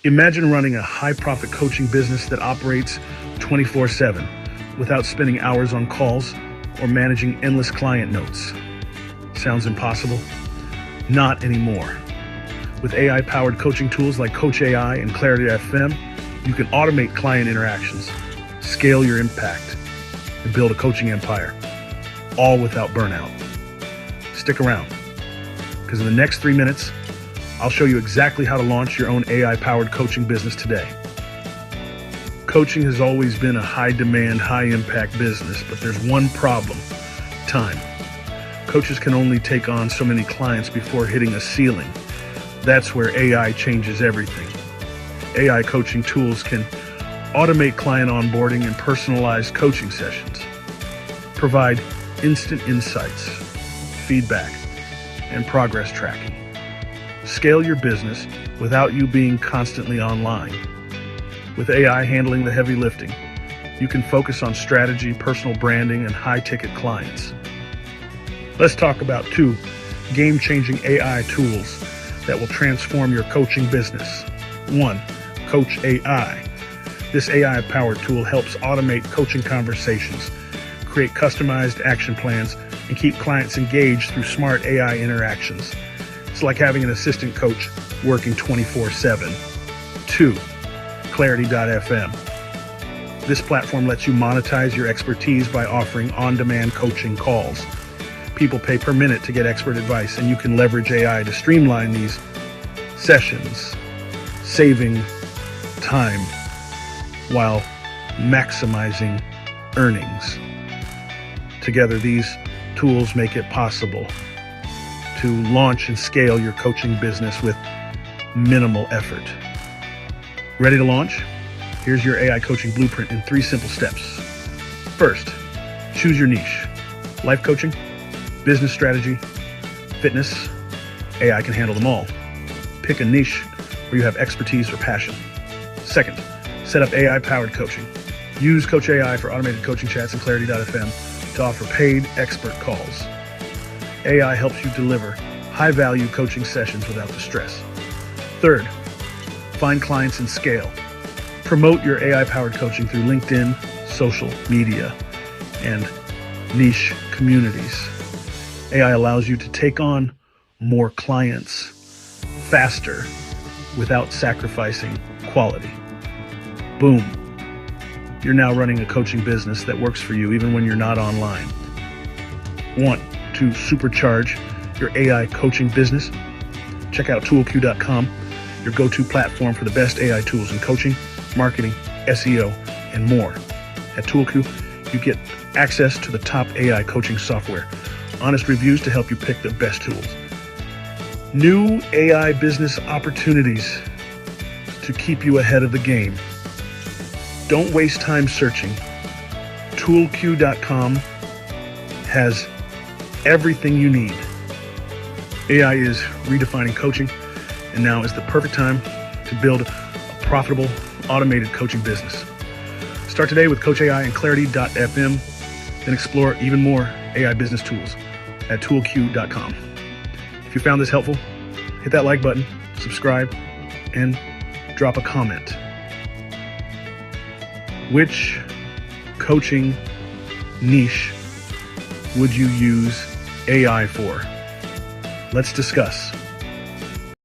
Imagine running a high-profit coaching business that operates 24/7 without spending hours on calls or managing endless client notes. Sounds impossible? Not anymore. With AI-powered coaching tools like Coach AI and Clarity FM, you can automate client interactions, scale your impact, and build a coaching empire, all without burnout. Stick around, because in the next 3 minutes, I'll show you exactly how to launch your own AI-powered coaching business today. Coaching has always been a high-demand, high-impact business, but there's one problem: time. Coaches can only take on so many clients before hitting a ceiling. That's where AI changes everything. AI coaching tools can automate client onboarding and personalized coaching sessions, provide instant insights, feedback, and progress tracking. Scale your business without you being constantly online. With AI handling the heavy lifting, you can focus on strategy, personal branding, and high-ticket clients. Let's talk about 2 game-changing AI tools that will transform your coaching business. 1, Coach AI. This AI-powered tool helps automate coaching conversations, create customized action plans, and keep clients engaged through smart AI interactions. It's like having an assistant coach working 24/7. 2, Clarity.fm. This platform lets you monetize your expertise by offering on-demand coaching calls. People pay per minute to get expert advice, and you can leverage AI to streamline these sessions, saving time while maximizing earnings. Together, these tools make it possible to launch and scale your coaching business with minimal effort. Ready to launch? Here's your AI coaching blueprint in 3 simple steps. First, choose your niche. Life coaching, business strategy, fitness. AI can handle them all. Pick a niche where you have expertise or passion. Second, set up AI-powered coaching. Use Coach AI for automated coaching chats and Clarity.fm to offer paid expert calls. AI helps you deliver high-value coaching sessions without the stress. Third, find clients and scale. Promote your AI-powered coaching through LinkedIn, social media, and niche communities. AI allows you to take on more clients faster without sacrificing quality. Boom. You're now running a coaching business that works for you even when you're not online. Want to supercharge your AI coaching business? Check out toolq.com, your go-to platform for the best AI tools in coaching, marketing, SEO, and more. At ToolQ, you get access to the top AI coaching software, honest reviews to help you pick the best tools, new AI business opportunities to keep you ahead of the game. Don't waste time searching. ToolQ.com has everything you need. AI is redefining coaching, and now is the perfect time to build a profitable, automated coaching business. Start today with Coach AI and Clarity.fm, then explore even more AI business tools at toolq.com. If you found this helpful, hit that like button, subscribe, and drop a comment. Which coaching niche would you use AI for? Let's discuss.